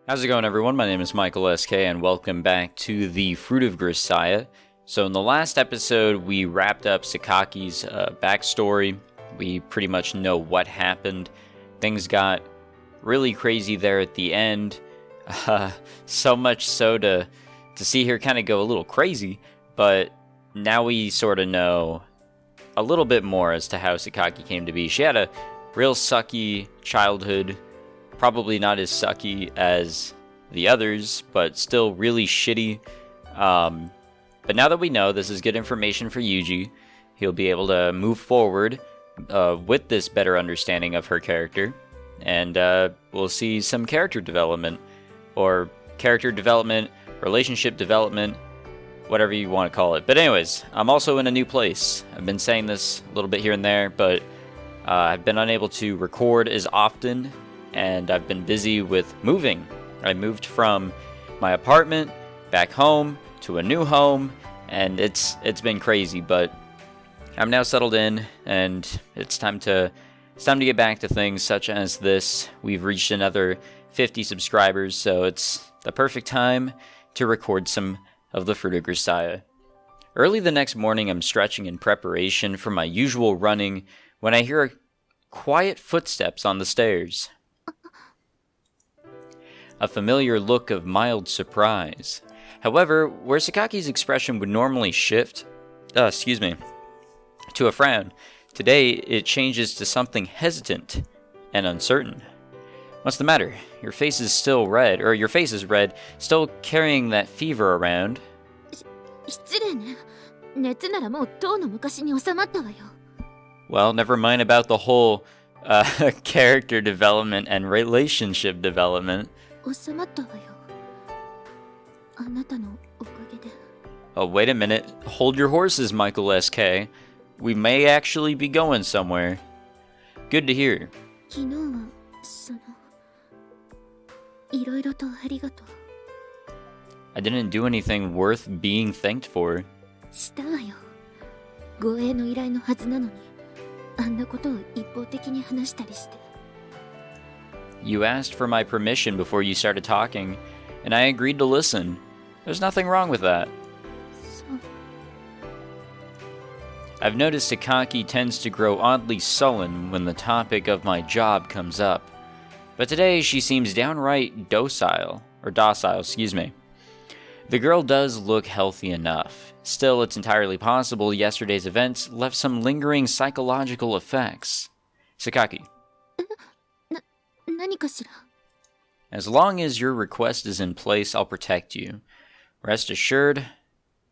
How's it going, everyone? My name is Michael SK, and welcome back to the Fruit of Grisaia. So in the last episode, we wrapped up Sakaki's backstory. We pretty much know what happened. Things got really crazy there at the end. So much so to see her kind of go a little crazy, but now we sort of know a little bit more as to how Sakaki came to be. She had a real sucky childhood. Probably not as sucky as the others, but still really shitty. But now that we know, this is good information for Yuuji. He'll be able to move forward with this better understanding of her character. And we'll see some character development. Or character development, relationship development, whatever you want to call it. But anyways, I'm also in a new place. I've been saying this a little bit here and there, but I've been unable to record as often. And I've been busy with moving. I moved from my apartment back home to a new home, and it's been crazy, but I'm now settled in, and it's time to get back to things such as this. We've reached another 50 subscribers, so it's the perfect time to record some of the Fruit of Grisaia. Early the next morning, I'm stretching in preparation for my usual running when I hear quiet footsteps on the stairs. A familiar look of mild surprise. However, where Sakaki's expression would normally shift, to a frown, today it changes to something hesitant and uncertain. What's the matter? Your face is red, still carrying that fever around. Well, never mind about the whole character development and relationship development. Oh, wait a minute. Hold your horses, Michael SK. We may actually be going somewhere. Good to hear. I didn't do anything worth being thanked for. You asked for my permission before you started talking, and I agreed to listen. There's nothing wrong with that. I've noticed Sakaki tends to grow oddly sullen when the topic of my job comes up. But today she seems downright docile. The girl does look healthy enough. Still, it's entirely possible yesterday's events left some lingering psychological effects. Sakaki. As long as your request is in place, I'll protect you. Rest assured,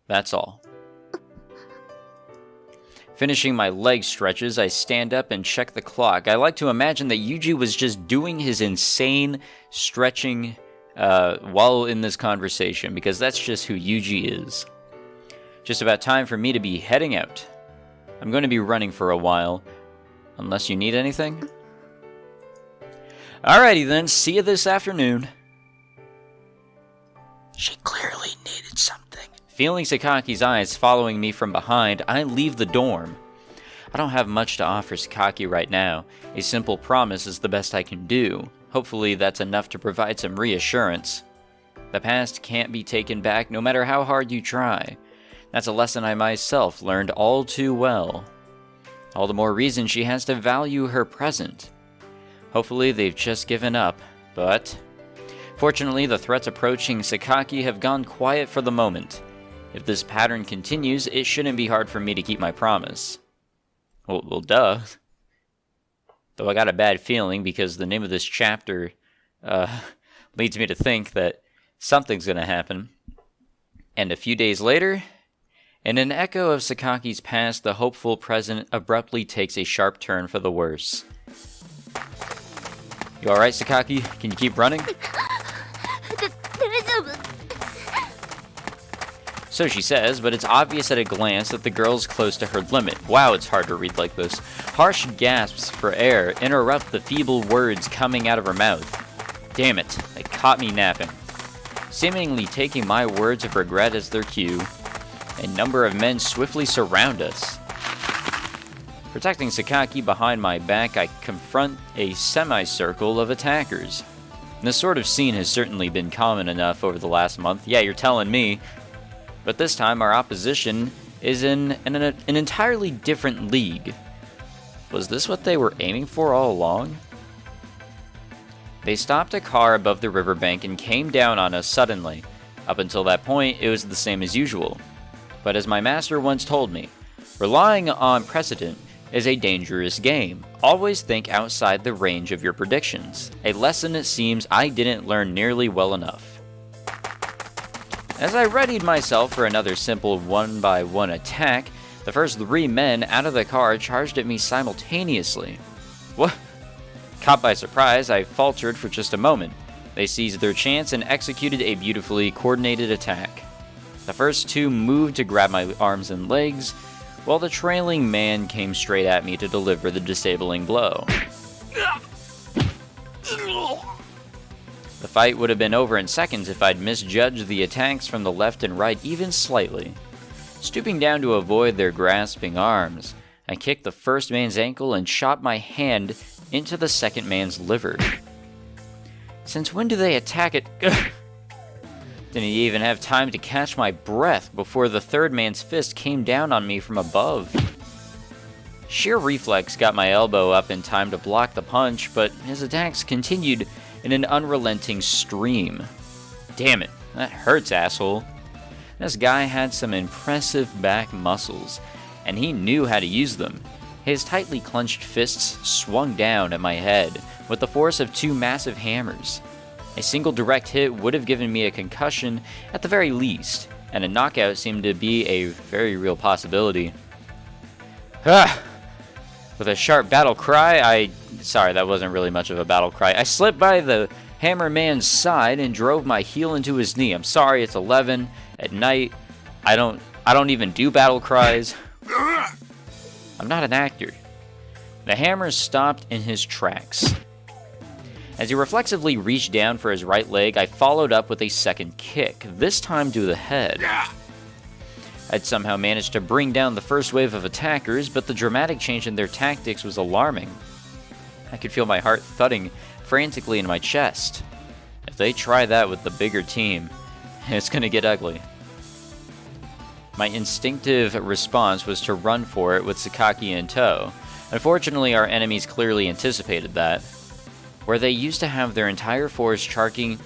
that's all. Finishing my leg stretches, I stand up and check the clock. I like to imagine that Yuuji was just doing his insane stretching while in this conversation, because that's just who Yuuji is. Just about time for me to be heading out. I'm going to be running for a while, unless you need anything. Alrighty then, see you this afternoon. She clearly needed something. Feeling Sakaki's eyes following me from behind, I leave the dorm. I don't have much to offer Sakaki right now. A simple promise is the best I can do. Hopefully that's enough to provide some reassurance. The past can't be taken back no matter how hard you try. That's a lesson I myself learned all too well. All the more reason she has to value her present. Hopefully they've just given up, but fortunately the threats approaching Sakaki have gone quiet for the moment. If this pattern continues, it shouldn't be hard for me to keep my promise. Well, duh. Though I got a bad feeling because the name of this chapter leads me to think that something's gonna happen. And a few days later, in an echo of Sakaki's past, the hopeful present abruptly takes a sharp turn for the worse. You alright, Sakaki? Can you keep running? So she says, but it's obvious at a glance that the girl's close to her limit. Wow, it's hard to read like this. Harsh gasps for air interrupt the feeble words coming out of her mouth. Damn it, they caught me napping. Seemingly taking my words of regret as their cue, a number of men swiftly surround us. Protecting Sakaki behind my back, I confront a semicircle of attackers. This sort of scene has certainly been common enough over the last month. Yeah, you're telling me. But this time, our opposition is in an entirely different league. Was this what they were aiming for all along? They stopped a car above the riverbank and came down on us suddenly. Up until that point, it was the same as usual. But as my master once told me, relying on precedent is a dangerous game. Always think outside the range of your predictions. A lesson it seems I didn't learn nearly well enough. As I readied myself for another simple one-by-one attack, the first 3 men out of the car charged at me simultaneously. What? Caught by surprise, I faltered for just a moment. They seized their chance and executed a beautifully coordinated attack. The first 2 moved to grab my arms and legs, while the trailing man came straight at me to deliver the disabling blow. The fight would have been over in seconds if I'd misjudged the attacks from the left and right even slightly. Stooping down to avoid their grasping arms, I kicked the first man's ankle and shot my hand into the second man's liver. Since when do they attack it? Didn't even have time to catch my breath before the third man's fist came down on me from above. Sheer reflex got my elbow up in time to block the punch, but his attacks continued in an unrelenting stream. Damn it, that hurts, asshole. This guy had some impressive back muscles, and he knew how to use them. His tightly clenched fists swung down at my head with the force of 2 massive hammers. A single direct hit would have given me a concussion at the very least, and a knockout seemed to be a very real possibility. With a sharp battle cry, sorry, that wasn't really much of a battle cry. I slipped by the hammer man's side and drove my heel into his knee. I'm sorry, it's 11 at night. I don't even do battle cries. I'm not an actor. The hammer stopped in his tracks. As he reflexively reached down for his right leg, I followed up with a second kick, this time to the head. I'd somehow managed to bring down the first wave of attackers, but the dramatic change in their tactics was alarming. I could feel my heart thudding frantically in my chest. If they try that with the bigger team, it's gonna get ugly. My instinctive response was to run for it with Sakaki in tow. Unfortunately, our enemies clearly anticipated that. Where they used to have their entire force charged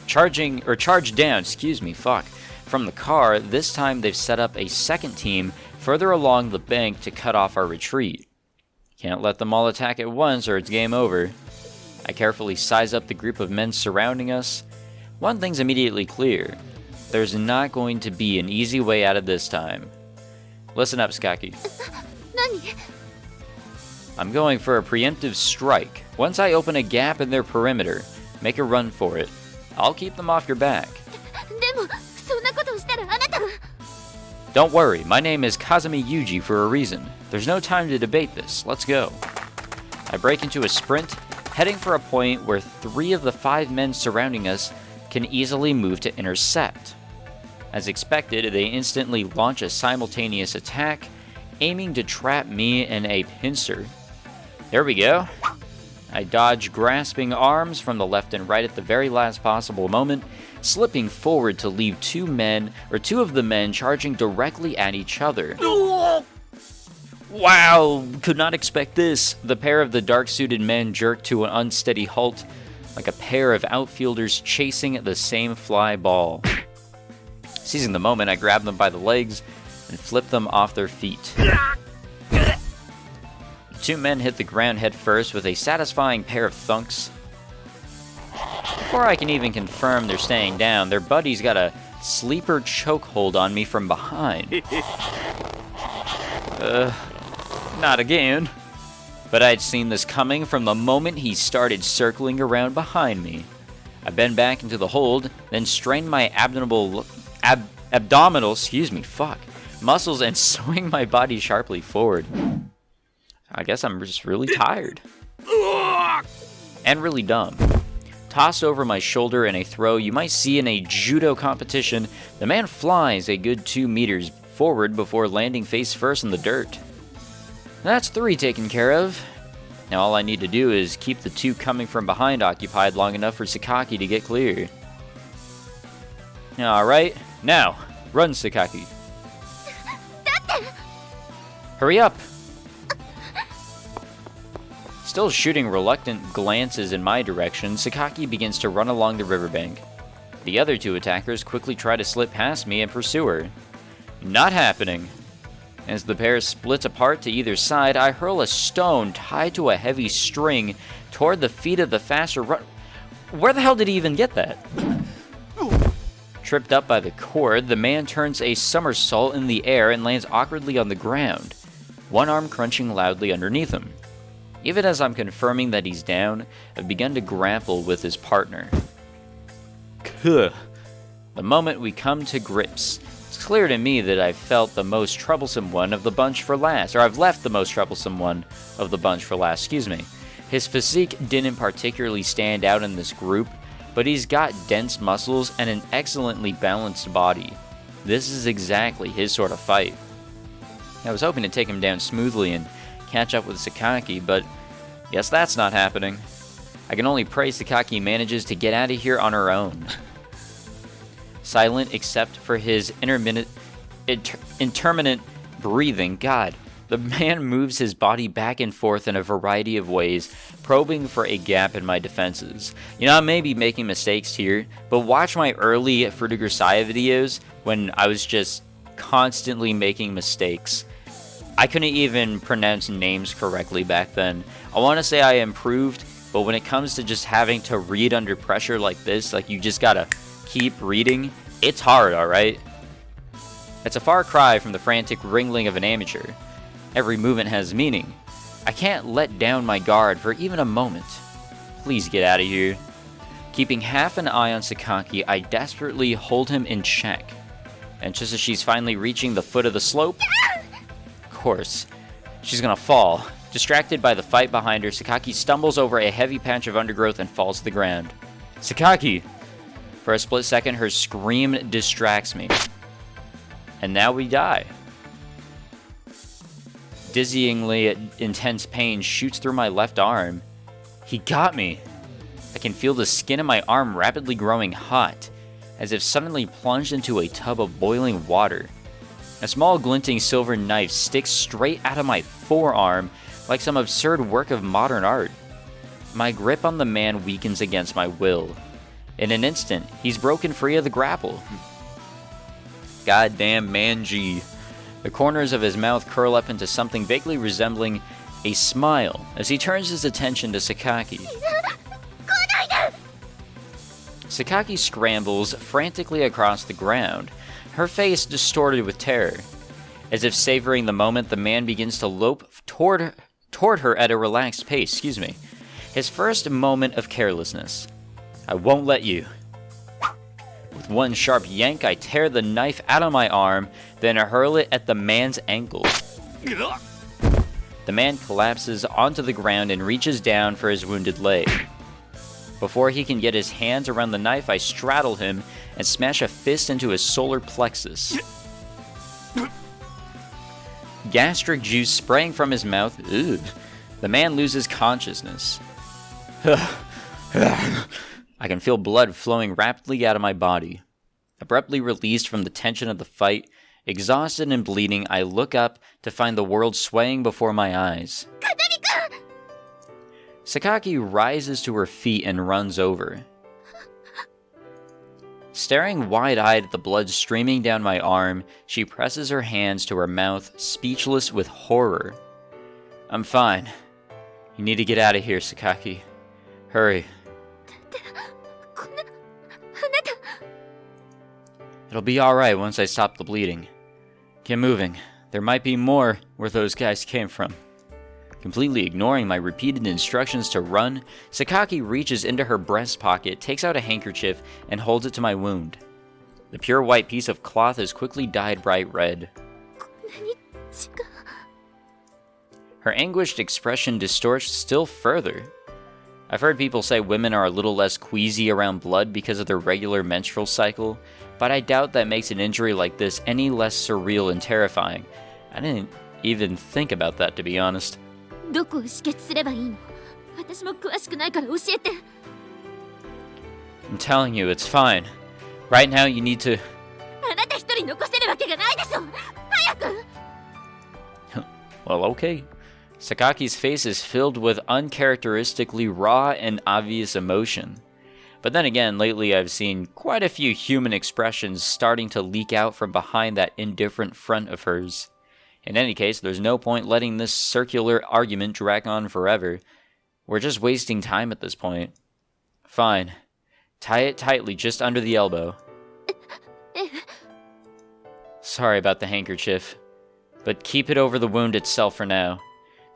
down, from the car, this time they've set up a second team further along the bank to cut off our retreat. Can't let them all attack at once or it's game over. I carefully size up the group of men surrounding us. One thing's immediately clear. There's not going to be an easy way out of this time. Listen up, Sakaki. I'm going for a preemptive strike. Once I open a gap in their perimeter, make a run for it. I'll keep them off your back. Don't worry, my name is Kazami Yuuji for a reason. There's no time to debate this. Let's go. I break into a sprint, heading for a point where 3 of the 5 men surrounding us can easily move to intercept. As expected, they instantly launch a simultaneous attack, aiming to trap me in a pincer. There we go. I dodge grasping arms from the left and right at the very last possible moment, slipping forward to leave 2 of the men charging directly at each other. Wow, could not expect this. The pair of the dark-suited men jerked to an unsteady halt, like a pair of outfielders chasing the same fly ball. Seizing the moment, I grab them by the legs and flip them off their feet. 2 men hit the ground head first with a satisfying pair of thunks. Before I can even confirm they're staying down, their buddies got a sleeper chokehold on me from behind. Not again. But I'd seen this coming from the moment he started circling around behind me. I bend back into the hold, then strain my abdominal muscles and swing my body sharply forward. I guess I'm just really tired. And really dumb. Tossed over my shoulder in a throw you might see in a judo competition, the man flies a good 2 meters forward before landing face first in the dirt. That's 3 taken care of. Now all I need to do is keep the two coming from behind occupied long enough for Sakaki to get clear. Alright, now, run Sakaki. Hurry up! Still shooting reluctant glances in my direction, Sakaki begins to run along the riverbank. The other two attackers quickly try to slip past me and pursue her. Not happening. As the pair splits apart to either side, I hurl a stone tied to a heavy string toward the feet of the faster run. Where the hell did he even get that? Tripped up by the cord, the man turns a somersault in the air and lands awkwardly on the ground, one arm crunching loudly underneath him. Even as I'm confirming that he's down, I've begun to grapple with his partner. The moment we come to grips, it's clear to me that I've felt the most troublesome one of the bunch for last, or I've left the most troublesome one of the bunch for last, excuse me. His physique didn't particularly stand out in this group, but he's got dense muscles and an excellently balanced body. This is exactly his sort of fight. I was hoping to take him down smoothly and catch up with Sakaki, but guess that's not happening. I can only pray Sakaki manages to get out of here on her own. Silent except for his intermittent breathing, God, the man moves his body back and forth in a variety of ways, probing for a gap in my defenses. You know, I may be making mistakes here, but watch my early Fruit of Grisaia videos when I was just constantly making mistakes. I couldn't even pronounce names correctly back then. I want to say I improved, but when it comes to just having to read under pressure like this, like you just gotta keep reading, it's hard, alright? It's a far cry from the frantic wrangling of an amateur. Every movement has meaning. I can't let down my guard for even a moment. Please get out of here. Keeping half an eye on Sakaki, I desperately hold him in check. And just as she's finally reaching the foot of the slope, of course, she's gonna fall. Distracted by the fight behind her, Sakaki stumbles over a heavy patch of undergrowth and falls to the ground. Sakaki! For a split second, her scream distracts me. And now we die. Dizzyingly intense pain shoots through my left arm. He got me. I can feel the skin of my arm rapidly growing hot, as if suddenly plunged into a tub of boiling water. A small glinting silver knife sticks straight out of my forearm like some absurd work of modern art. My grip on the man weakens against my will. In an instant, he's broken free of the grapple. Goddamn man-G. The corners of his mouth curl up into something vaguely resembling a smile as he turns his attention to Sakaki. Sakaki scrambles frantically across the ground, her face distorted with terror. As if savoring the moment, the man begins to lope toward her at a relaxed pace, his first moment of carelessness. I won't let you. With one sharp yank, I tear the knife out of my arm, then hurl it at the man's ankle. The man collapses onto the ground and reaches down for his wounded leg. Before he can get his hands around the knife, I straddle him and smash a fist into his solar plexus. Gastric juice spraying from his mouth. Ugh. The man loses consciousness. I can feel blood flowing rapidly out of my body. Abruptly released from the tension of the fight, exhausted and bleeding, I look up to find the world swaying before my eyes. Sakaki rises to her feet and runs over. Staring wide-eyed at the blood streaming down my arm, she presses her hands to her mouth, speechless with horror. I'm fine. You need to get out of here, Sakaki. Hurry. It'll be alright once I stop the bleeding. Get moving. There might be more where those guys came from. Completely ignoring my repeated instructions to run, Sakaki reaches into her breast pocket, takes out a handkerchief, and holds it to my wound. The pure white piece of cloth is quickly dyed bright red. Her anguished expression distorts still further. I've heard people say women are a little less queasy around blood because of their regular menstrual cycle, but I doubt that makes an injury like this any less surreal and terrifying. I didn't even think about that, to be honest. どこを止血すればいいの？私も詳しくないから教えて。I'm telling you, it's fine. Right now, you need to... あなた一人残せるわけがないでしょ。早く。Well, okay. Sakaki's face is filled with uncharacteristically raw and obvious emotion. But then again, lately I've seen quite a few human expressions starting to leak out from behind that indifferent front of hers. In any case, there's no point letting this circular argument drag on forever. We're just wasting time at this point. Fine. Tie it tightly just under the elbow. Sorry about the handkerchief, but keep it over the wound itself for now.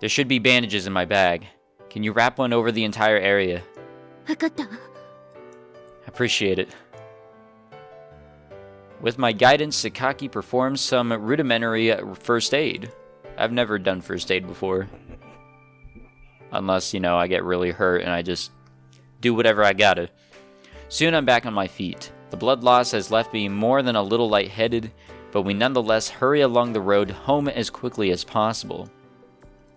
There should be bandages in my bag. Can you wrap one over the entire area? わかったわ。Appreciate it. With my guidance, Sakaki performs some rudimentary first aid. I've never done first aid before. Unless, I get really hurt and I just do whatever I gotta. Soon I'm back on my feet. The blood loss has left me more than a little lightheaded, but we nonetheless hurry along the road home as quickly as possible.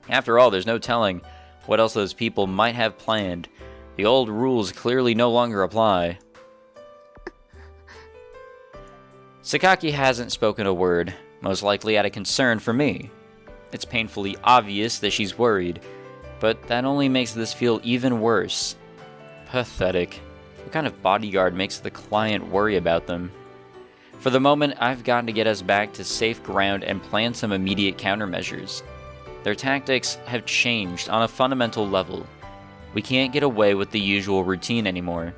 After all, there's no telling what else those people might have planned. The old rules clearly no longer apply. Sakaki hasn't spoken a word, most likely out of concern for me. It's painfully obvious that she's worried, but that only makes this feel even worse. Pathetic. What kind of bodyguard makes the client worry about them? For the moment, I've got to get us back to safe ground and plan some immediate countermeasures. Their tactics have changed on a fundamental level. We can't get away with the usual routine anymore.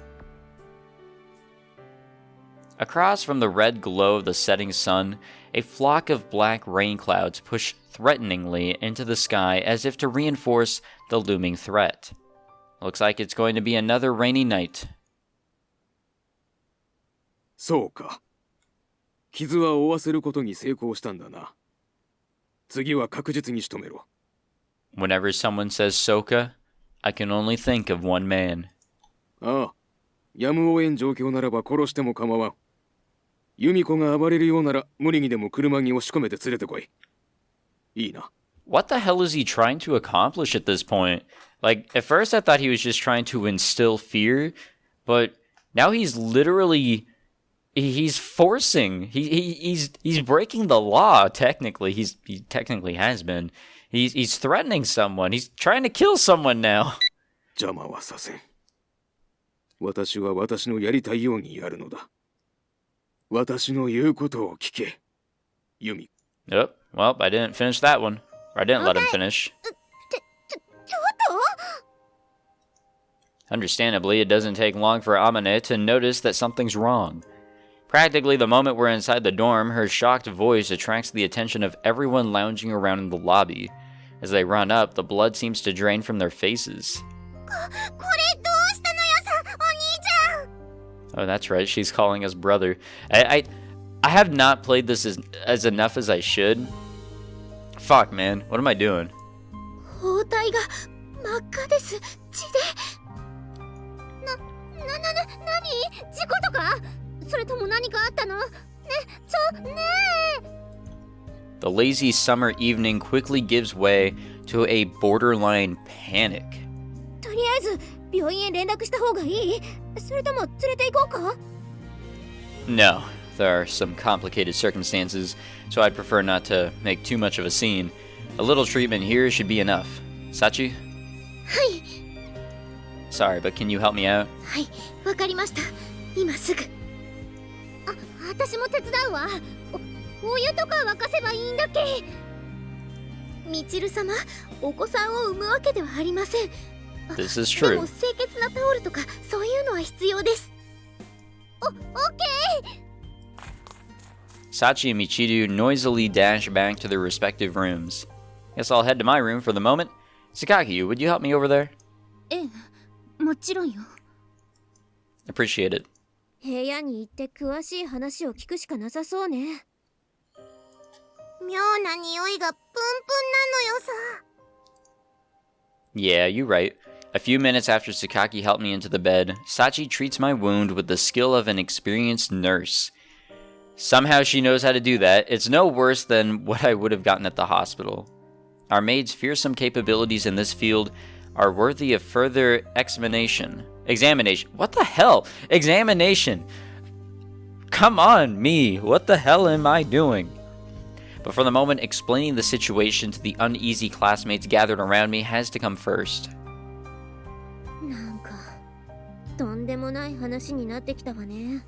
Across from the red glow of the setting sun, a flock of black rain clouds push threateningly into the sky as if to reinforce the looming threat. Looks like it's going to be another rainy night. そうか。傷は負わせることに成功したんだな。次は確実に仕留めろ。Whenever someone says Soka, I can only think of one man. ああ、やむを得ん状況ならば殺しても構わん。由美子が暴れるようなら無理にでも車に押し込めて連れてこい。いいな。What the hell is he trying to accomplish at this point? Like, at first I thought he was just trying to instill fear, but now he's literally... He's forcing. He's breaking the law. Technically, he technically has been. He's threatening someone. He's trying to kill someone now. 邪魔はさせん。私は私のやりたいようにやるのだ。私の言うことを聞け。ユミ。Yep. Well, I didn't finish that one. Or I didn't let him finish. Understandably, it doesn't take long for Amane to notice that something's wrong. Practically the moment we're inside the dorm, her shocked voice attracts the attention of everyone lounging around in the lobby. As they run up, the blood seems to drain from their faces. Oh, that's right, she's calling us brother. I have not played this as enough as I should. Fuck, man, what am I doing? 包帯が真っ赤です。血で。何？事故とか？それとも何かあったの？ねえ。The lazy summer evening quickly gives way to a borderline panic. とりあえず病院へ連絡した方がいい？それとも連れて行こうか？ No, there are some complicated circumstances, so I'd prefer not to make too much of a scene. A little treatment here should be enough. Sachi? はい。Sorry, but can you help me out? はい、わかりました。今すぐ。私も手伝うわ。お湯とか沸かせばいいんだっけ。みちる様、お子さんを産むわけではありません。This is true. でも清潔なタオルとかそういうのは必要です。オッケー。Sachi and Michiru noisily dash back to their respective rooms. Guess I'll head to my room for the moment. Sakaki, would you help me over there? ええ、もちろんよ。Appreciate it. 部屋に行って詳しい話を聞くしかなさそうね。妙な匂いがプンプンなのよさ。Yeah, you're right. A few minutes after Sakaki helped me into the bed, Sachi treats my wound with the skill of an experienced nurse. Somehow she knows how to do that. It's no worse than what I would have gotten at the hospital. Our maid's fearsome capabilities in this field are worthy of further examination. What the hell? Examination! Come on, me! What the hell am I doing? But for the moment, explaining the situation to the uneasy classmates gathered around me has to come first. なんかとんでもない話になってきたわね。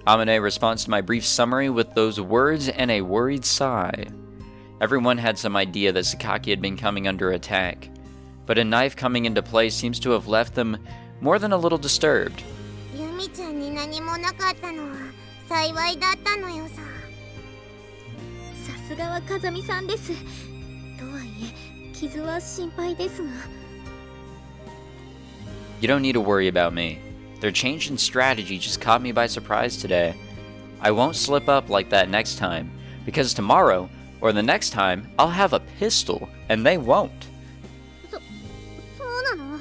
Amane responds to my brief summary with those words and a worried sigh. Everyone had some idea that Sakaki had been coming under attack, but a knife coming into play seems to have left them more than a little disturbed. ユミちゃんに何もなかったのは幸いだったのよさ。さすがは風見さんです。とはいえ傷は心配ですが。 You don't need to worry about me. Their change in strategy just caught me by surprise today. I won't slip up like that next time, because tomorrow, or the next time, I'll have a pistol, and they won't. そうなの？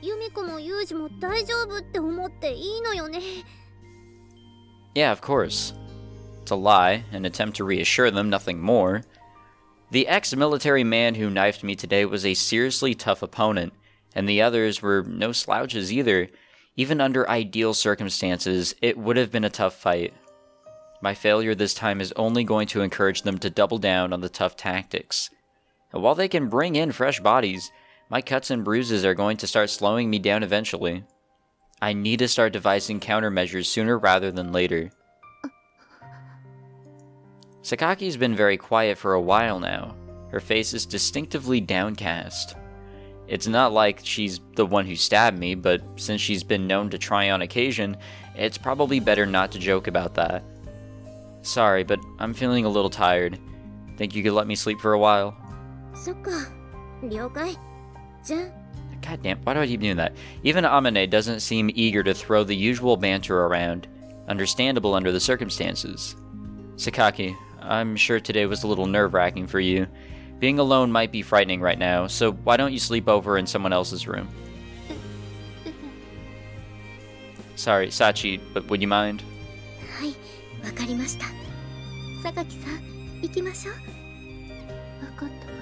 ユミコもユージも大丈夫って思っていいのよね。 Yeah, of course. It's a lie, an attempt to reassure them, nothing more. The ex-military man who knifed me today was a seriously tough opponent, and the others were no slouches either. Even under ideal circumstances, it would have been a tough fight. My failure this time is only going to encourage them to double down on the tough tactics. And while they can bring in fresh bodies, my cuts and bruises are going to start slowing me down eventually. I need to start devising countermeasures sooner rather than later. Sakaki's been very quiet for a while now. Her face is distinctively downcast. It's not like she's the one who stabbed me, but since she's been known to try on occasion, it's probably better not to joke about that. Sorry, but I'm feeling a little tired. Think you could let me sleep for a while? そっか、了解。じゃあ。 God damn, why do I keep doing that? Even Amane doesn't seem eager to throw the usual banter around. Understandable under the circumstances. Sakaki, I'm sure today was a little nerve-wracking for you. Being alone might be frightening right now, so why don't you sleep over in someone else's room? Sorry, Sachi, but would you mind? はい、わかりました。榊さん、行きましょう。わかったわ。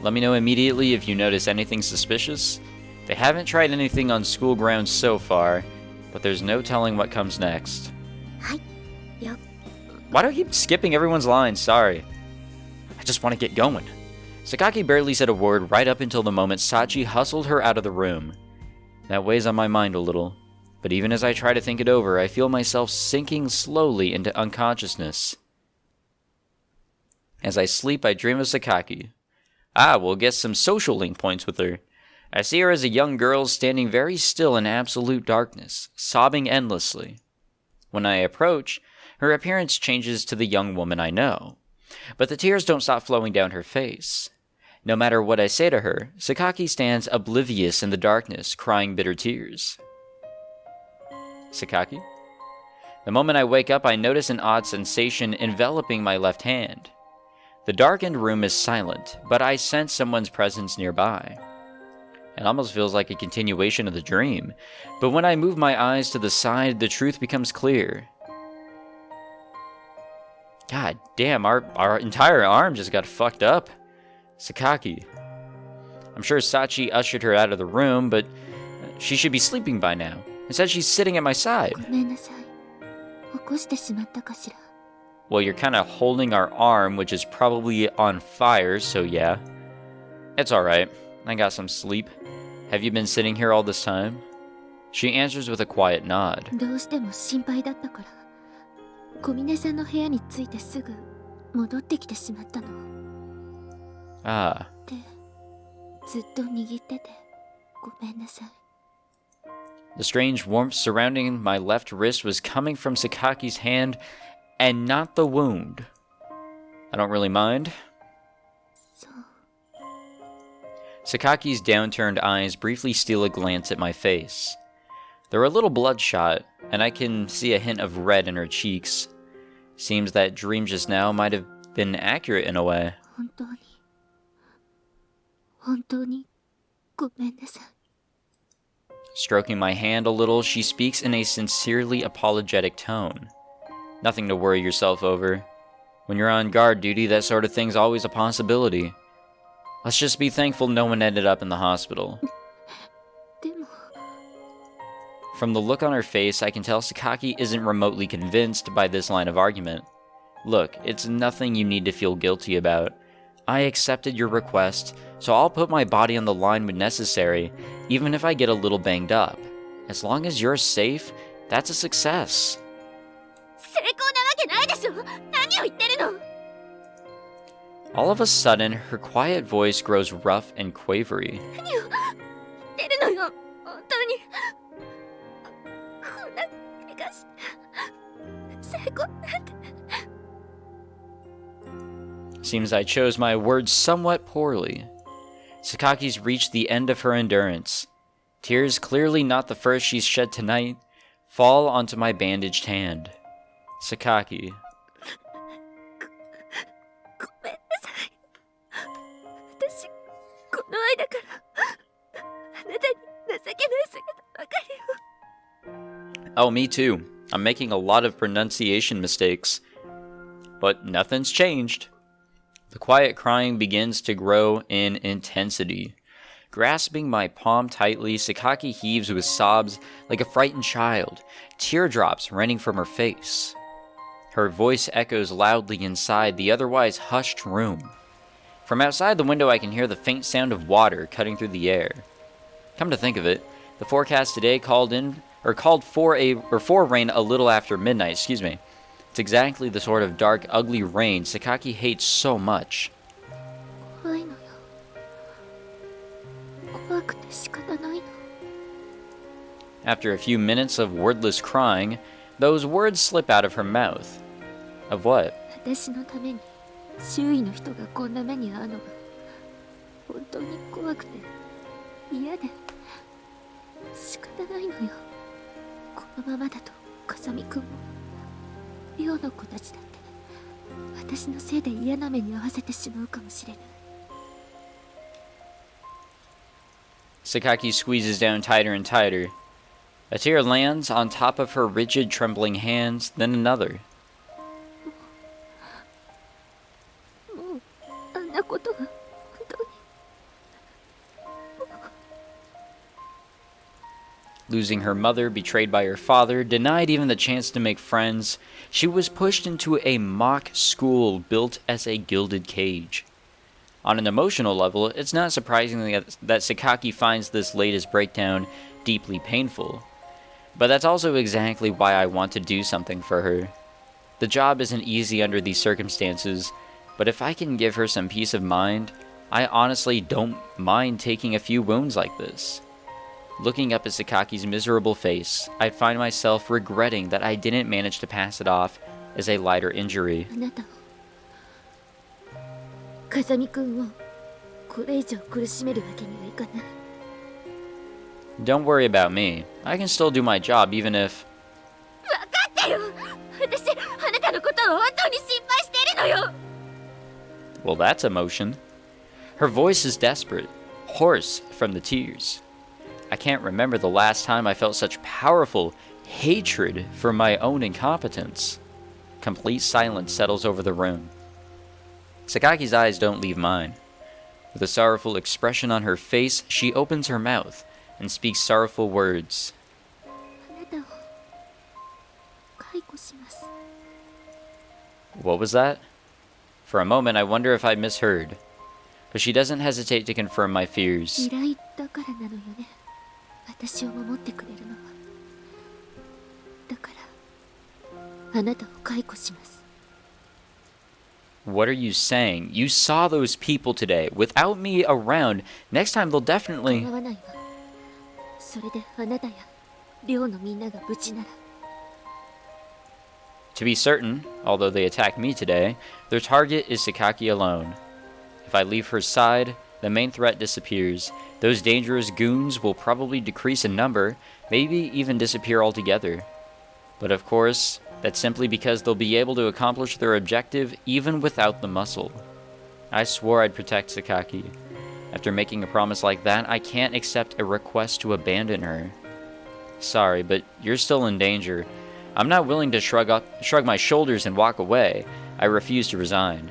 Let me know immediately if you notice anything suspicious. They haven't tried anything on school grounds so far, but there's no telling what comes next. はい、了。 Why do I keep skipping everyone's lines? Sorry. I just want to get going. Sakaki barely said a word right up until the moment Sachi hustled her out of the room. That weighs on my mind a little, but even as I try to think it over, I feel myself sinking slowly into unconsciousness. As I sleep, I dream of Sakaki. We'll get some social link points with her. I see her as a young girl standing very still in absolute darkness, sobbing endlessly. When I approach, her appearance changes to the young woman I know. But the tears don't stop flowing down her face. No matter what I say to her, Sakaki stands oblivious in the darkness, crying bitter tears. Sakaki? The moment I wake up, I notice an odd sensation enveloping my left hand. The darkened room is silent, but I sense someone's presence nearby. It almost feels like a continuation of the dream, but when I move my eyes to the side, the truth becomes clear. God damn, our entire arm just got fucked up. Sakaki. I'm sure Sachi ushered her out of the room, but she should be sleeping by now. Instead, she's sitting at my side. ごめんなさい。起こしてしまったかしら。 Well, you're kind of holding our arm, which is probably on fire, so yeah. It's alright. I got some sleep. Have you been sitting here all this time? She answers with a quiet nod. どうしても心配だったから。小峰さんの部屋に着いてすぐ戻ってきてしまったの。 Ah. で、ずっと握っててごめんなさい。 The strange warmth surrounding my left wrist was coming from Sakaki's hand and not the wound. I don't really mind. そう。 Sakaki's downturned eyes briefly steal a glance at my face. They're a little bloodshot, and I can see a hint of red in her cheeks. Seems that dream just now might have been accurate in a way. 本当にごめんなさい。 Stroking my hand a little, she speaks in a sincerely apologetic tone. Nothing to worry yourself over. When you're on guard duty, that sort of thing's always a possibility. Let's just be thankful no one ended up in the hospital. でも From the look on her face, I can tell Sakaki isn't remotely convinced by this line of argument. Look, it's nothing you need to feel guilty about. I accepted your request, so I'll put my body on the line when necessary, even if I get a little banged up. As long as you're safe, that's a success. 成功なわけないでしょ。何を言ってるの。 All of a sudden, her quiet voice grows rough and quavery. 何を言ってるのよ。本当に。こんな怪我して成功なんて。 Seems I chose my words somewhat poorly. Sakaki's reached the end of her endurance. Tears, clearly not the first she's shed tonight, fall onto my bandaged hand. Sakaki. ごめんなさい。私、この間からあなたに情けない姿ばかりを。 Oh, me too. I'm making a lot of pronunciation mistakes. But nothing's changed. The quiet crying begins to grow in intensity. Grasping my palm tightly, Sakaki heaves with sobs like a frightened child, teardrops running from her face. Her voice echoes loudly inside the otherwise hushed room. From outside the window I can hear the faint sound of water cutting through the air. Come to think of it, the forecast today called for rain a little after midnight, It's exactly the sort of dark, ugly rain Sakaki hates so much. 怖いのよ。怖くて仕方ないの。 After a few minutes of wordless crying, those words slip out of her mouth. Of what? 私のために周囲の人がこんな目に遭うのが本当に怖くて嫌で仕方ないのよ。このままだと風見くんも寮の子たちだって私のせいで嫌な目に遭わせてしまうかもしれない。 Sakaki squeezes down tighter and tighter. A tear lands on top of her rigid, trembling hands, then another. もうあんなことが本当に。 Losing her mother, betrayed by her father, denied even the chance to make friends, she was pushed into a mock school built as a gilded cage. On an emotional level, it's not surprising that Sakaki finds this latest breakdown deeply painful. But that's also exactly why I want to do something for her. The job isn't easy under these circumstances, but if I can give her some peace of mind, I honestly don't mind taking a few wounds like this. Looking up at Sakaki's miserable face, I find myself regretting that I didn't manage to pass it off as a lighter injury. あなたを風見くんをこれ以上苦しめるわけにはいかない。 Don't worry about me. I can still do my job even if... 分かってよ。私あなたのことを本当に心配しているのよ。 Well, that's emotion. Her voice is desperate, hoarse from the tears. I can't remember the last time I felt such powerful hatred for my own incompetence. Complete silence settles over the room. Sakaki's eyes don't leave mine. With a sorrowful expression on her face, she opens her mouth and speaks sorrowful words. あなたを解雇します。 What was that? For a moment, I wonder if I misheard. But she doesn't hesitate to confirm my fears. 依頼だからなのよね。私を守ってくれるのは。だからあなたを解雇します。 What are you saying? You saw those people today. Without me around, next time they'll definitely... 構わないわ。それであなたや寮のみんなが無事なら。 To be certain, although they attacked me today, their target is Sakaki alone. If I leave her side, the main threat disappears. Those dangerous goons will probably decrease in number, maybe even disappear altogether. But of course, that's simply because they'll be able to accomplish their objective even without the muscle. I swore I'd protect Sakaki. After making a promise like that, I can't accept a request to abandon her. Sorry, but you're still in danger. I'm not willing to shrug my shoulders and walk away. I refuse to resign.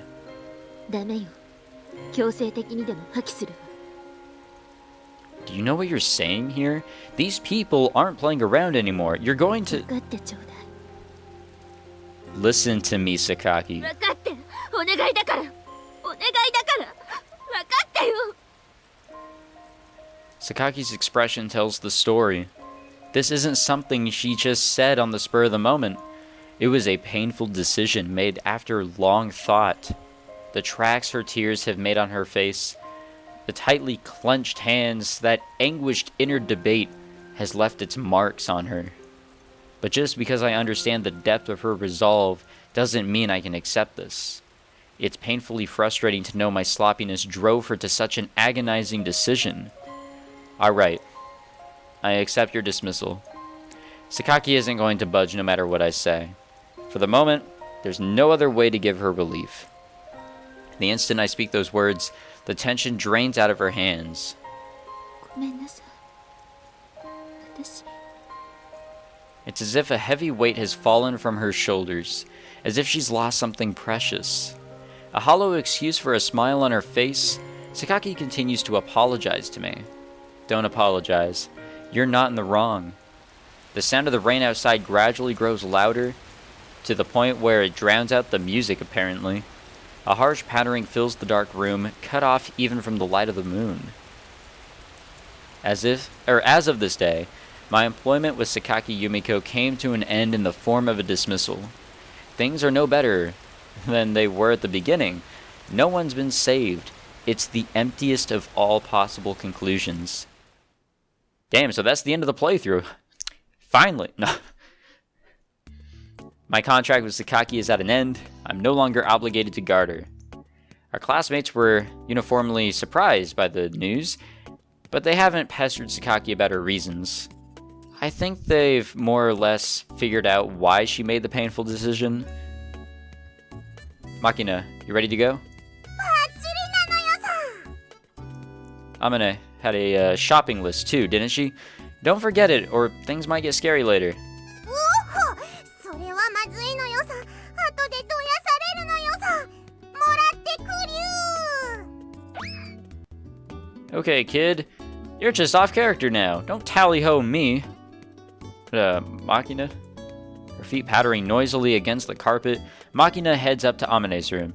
ダメよ。強制的にでも破棄するわ。Do you know what you're saying here? These people aren't playing around anymore. You're going to... 分かってちょうだい。 Listen to me, Sakaki. 分かって。お願いだから。お願いだから。分かってよ。 Sakaki's expression tells the story. This isn't something she just said on the spur of the moment. It was a painful decision made after long thought. The tracks her tears have made on her face, the tightly clenched hands, that anguished inner debate has left its marks on her. But just because I understand the depth of her resolve doesn't mean I can accept this. It's painfully frustrating to know my sloppiness drove her to such an agonizing decision. Alright, I accept your dismissal. Sakaki isn't going to budge no matter what I say. For the moment, there's no other way to give her relief. The instant I speak those words, the tension drains out of her hands. ごめんなさい。私。 It's as if a heavy weight has fallen from her shoulders, as if she's lost something precious. A hollow excuse for a smile on her face, Sakaki continues to apologize to me. Don't apologize. You're not in the wrong. The sound of the rain outside gradually grows louder, to the point where it drowns out the music apparently. A harsh pattering fills the dark room, cut off even from the light of the moon. As of this day, my employment with Sakaki Yumiko came to an end in the form of a dismissal. Things are no better than they were at the beginning. No one's been saved. It's the emptiest of all possible conclusions. Damn, so that's the end of the playthrough. Finally. No. My contract with Sakaki is at an end. I'm no longer obligated to guard her. Our classmates were uniformly surprised by the news, but they haven't pestered Sakaki about her reasons. I think they've more or less figured out why she made the painful decision. Makina, you ready to go? Amane had a shopping list too, didn't she? Don't forget it, or things might get scary later. Okay, kid. You're just off character now. Don't tally-ho me. Makina? Her feet pattering noisily against the carpet, Makina heads up to Amane's room.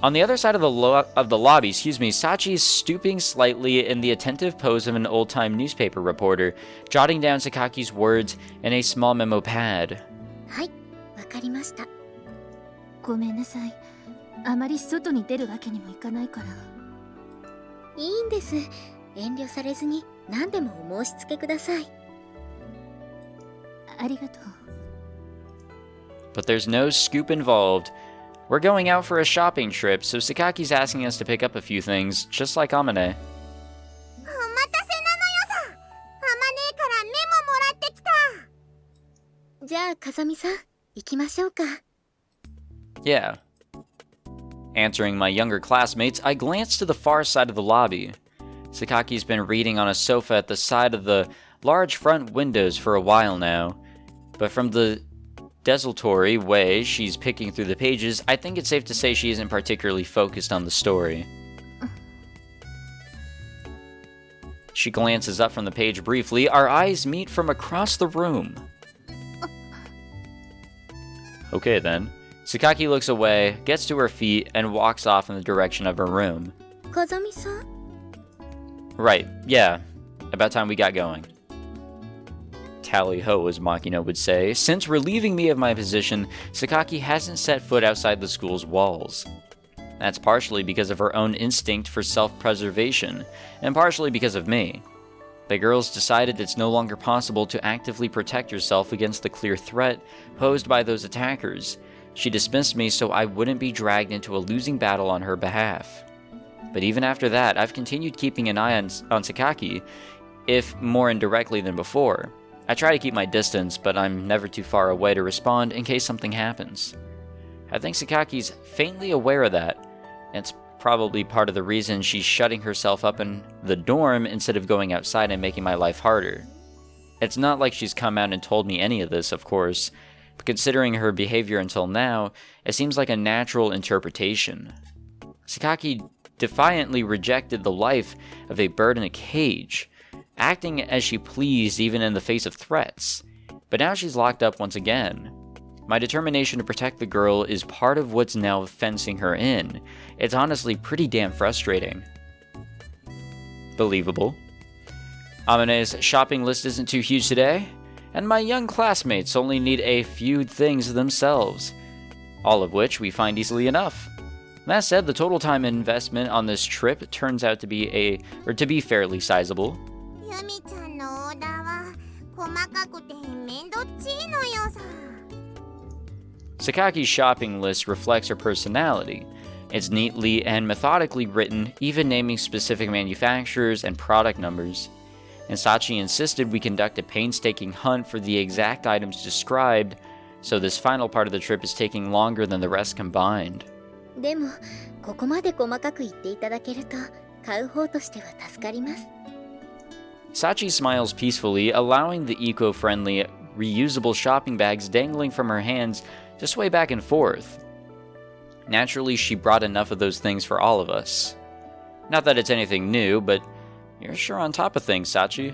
On the other side of the lobby, Sachi is stooping slightly in the attentive pose of an old-time newspaper reporter, jotting down Sakaki's words in a small memo pad. はい、わかりました。ごめんなさい。あまり外に出るわけにもいかないから。いいんです。遠慮されずに何でもお申し付けください。ありがとう。But there's no scoop involved. We're going out for a shopping trip, so Sakaki's asking us to pick up a few things, just like Amane. じゃあ、Kazamiさん、行きましょうか。Yeah. Answering my younger classmates, I glance to the far side of the lobby. Sakaki's been reading on a sofa at the side of the large front windows for a while now, but from the desultory way she's picking through the pages, I think it's safe to say she isn't particularly focused on the story. She glances up from the page briefly. Our eyes meet from across the room. Okay then. Sakaki looks away, gets to her feet, and walks off in the direction of her room. Kazami-san? Right, yeah. About time we got going. Tally-ho, as Makina would say. Since relieving me of my position, Sakaki hasn't set foot outside the school's walls. That's partially because of her own instinct for self-preservation, and partially because of me. The girls decided it's no longer possible to actively protect yourself against the clear threat posed by those attackers. She dismissed me so I wouldn't be dragged into a losing battle on her behalf. But even after that, I've continued keeping an eye on Sakaki, if more indirectly than before. I try to keep my distance, but I'm never too far away to respond in case something happens. I think Sakaki's faintly aware of that, and it's probably part of the reason she's shutting herself up in the dorm instead of going outside and making my life harder. It's not like she's come out and told me any of this, of course. but considering her behavior until now, it seems like a natural interpretation. Sakaki defiantly rejected the life of a bird in a cage, acting as she pleased even in the face of threats. But now she's locked up once again. My determination to protect the girl is part of what's now fencing her in. It's honestly pretty damn frustrating. Believable. Amane's shopping list isn't too huge today, and my young classmates only need a few things themselves, all of which we find easily enough. That said, the total time investment on this trip turns out to be fairly sizable. ユミちゃんのオーダーは細かくてめんどっちいのよさ。 Sakaki's shopping list reflects her personality. It's neatly and methodically written, even naming specific manufacturers and product numbers. And Sachi insisted we conduct a painstaking hunt for the exact items described, so this final part of the trip is taking longer than the rest combined. でもここまで細かく言っていただけると買う方としては助かります。 Sachi smiles peacefully, allowing the eco-friendly, reusable shopping bags dangling from her hands to sway back and forth. Naturally, she brought enough of those things for all of us. Not that it's anything new, but you're sure on top of things, Sachi.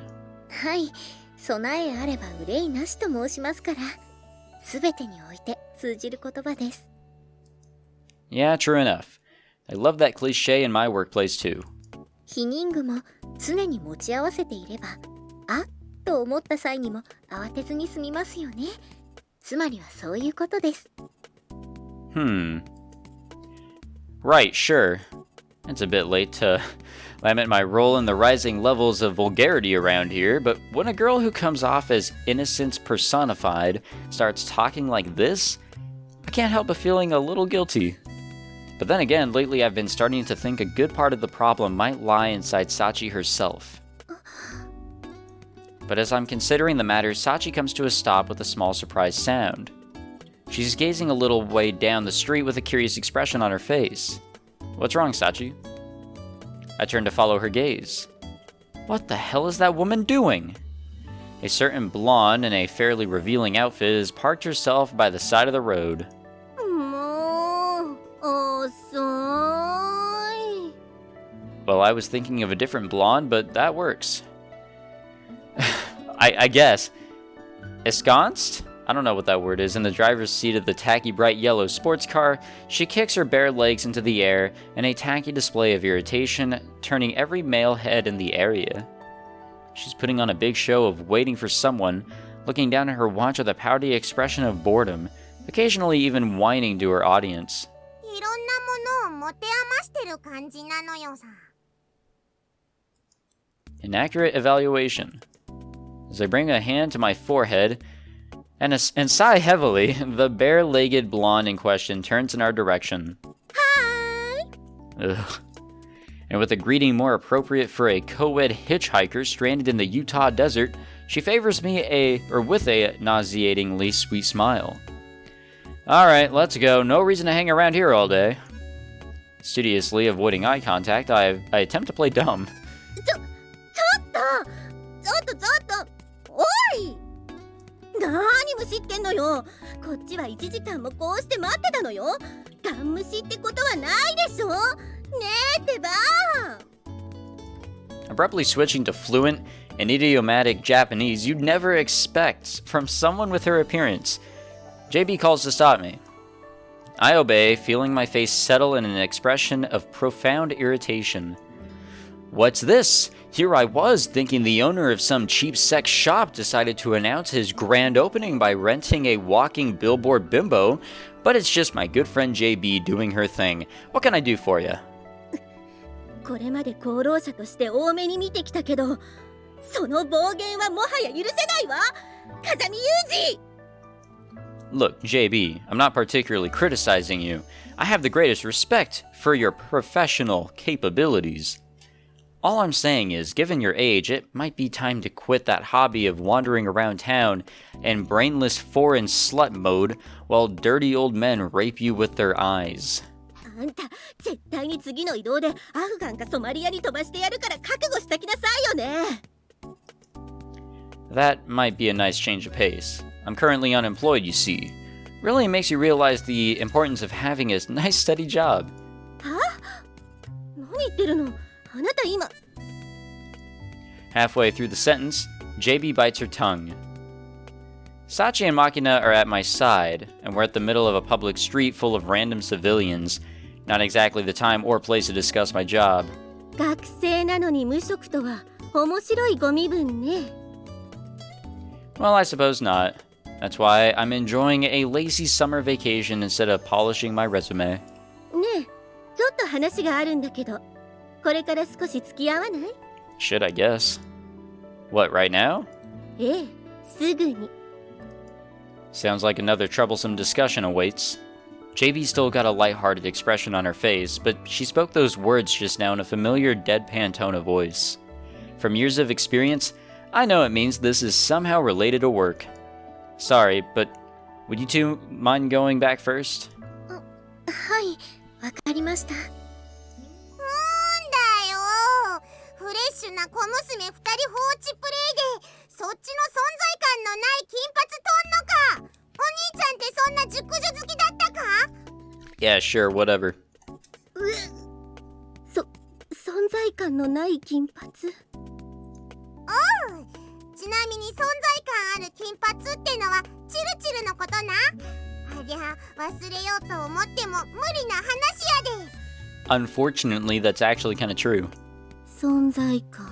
はい、備えあれば憂いなしと申しますから、すべてにおいて通じる言葉です。 Yeah, true enough. I love that cliche in my workplace too. 避妊具も常に持ち合わせていれば、あっと思った際にも慌てずに済みますよね。つまりはそういうことです。Right, sure. It's a bit late to lament my role in the rising levels of vulgarity around here, but when a girl who comes off as innocence personified starts talking like this, I can't help but feeling a little guilty. But then again, lately I've been starting to think a good part of the problem might lie inside Sachi herself. But as I'm considering the matter, Sachi comes to a stop with a small surprised sound. She's gazing a little way down the street with a curious expression on her face. What's wrong, Sachi? I turn to follow her gaze. What the hell is that woman doing? A certain blonde in a fairly revealing outfit has parked herself by the side of the road. もう遅い。 Well, I was thinking of a different blonde, but that works. I guess. Ensconced? I don't know what that word is. In the driver's seat of the tacky bright yellow sports car, she kicks her bare legs into the air in a tacky display of irritation, turning every male head in the area. She's putting on a big show of waiting for someone, looking down at her watch with a pouty expression of boredom, occasionally even whining to her audience. いろんなものを持て余してる感じなのよさ。 An accurate evaluation. As I bring a hand to my forehead and sigh heavily, the bare-legged blonde in question turns in our direction. Hi! Ugh. And with a greeting more appropriate for a co-ed hitchhiker stranded in the Utah desert, she favors me with a nauseatingly sweet smile. Alright, let's go. No reason to hang around here all day. Studiously avoiding eye contact, I attempt to play dumb. ちょっとおい、何無視ってんのよ。こっちは1時間もこうして待ってたのよ。ガン無視ってことはないでしょ。ねえってば。 Abruptly switching to fluent and idiomatic Japanese you'd never expect from someone with her appearance. JB calls to stop me. I obey, feeling my face settle in an expression of profound irritation. What's this? Here I was, thinking the owner of some cheap sex shop decided to announce his grand opening by renting a walking billboard bimbo, but it's just my good friend JB doing her thing. What can I do for you? これまで功労者として多めに見てきたけど、その暴言はもはや許せないわ。風見裕二。 Look, JB, I'm not particularly criticizing you. I have the greatest respect for your professional capabilities. All I'm saying is, given your age, it might be time to quit that hobby of wandering around town in brainless foreign slut mode while dirty old men rape you with their eyes. あんた、絶対に次の移動でアフガンかソマリアに飛ばしてやるから覚悟しときなさいよね。 That might be a nice change of pace. I'm currently unemployed, you see. Really makes you realize the importance of having a nice steady job. は？何言ってるの？あなた今。 Halfway through the sentence, JB bites her tongue. Sachi and Makina are at my side, and we're at the middle of a public street full of random civilians. Not exactly the time or place to discuss my job. 学生なのに無職とは面白いご身分ね。 Well, I suppose not. That's why I'm enjoying a lazy summer vacation instead of polishing my resume. ねえ、ちょっと話があるんだけど、これから少し付き合わない？ Should, I guess. What, right now? ええ、すぐに。 Sounds like another troublesome discussion awaits. JB still got a lighthearted expression on her face, but she spoke those words just now in a familiar deadpan tone of voice. From years of experience, I know it means this is somehow related to work. Sorry, but would you two mind going back first? はい、わかりました。だよ。フレッシュな小娘2人放置プレイでそっちの存在感のない金髪とんのか。お兄ちゃんってそんな熟女好きだったか？ Yeah, sure, whatever. 存在感のない金髪？おう。ちなみに存在感ある金髪ってのはチルチルのことな。ありゃ忘れようと思っても無理な話やで。 Unfortunately, that's actually kind of true. 存在感。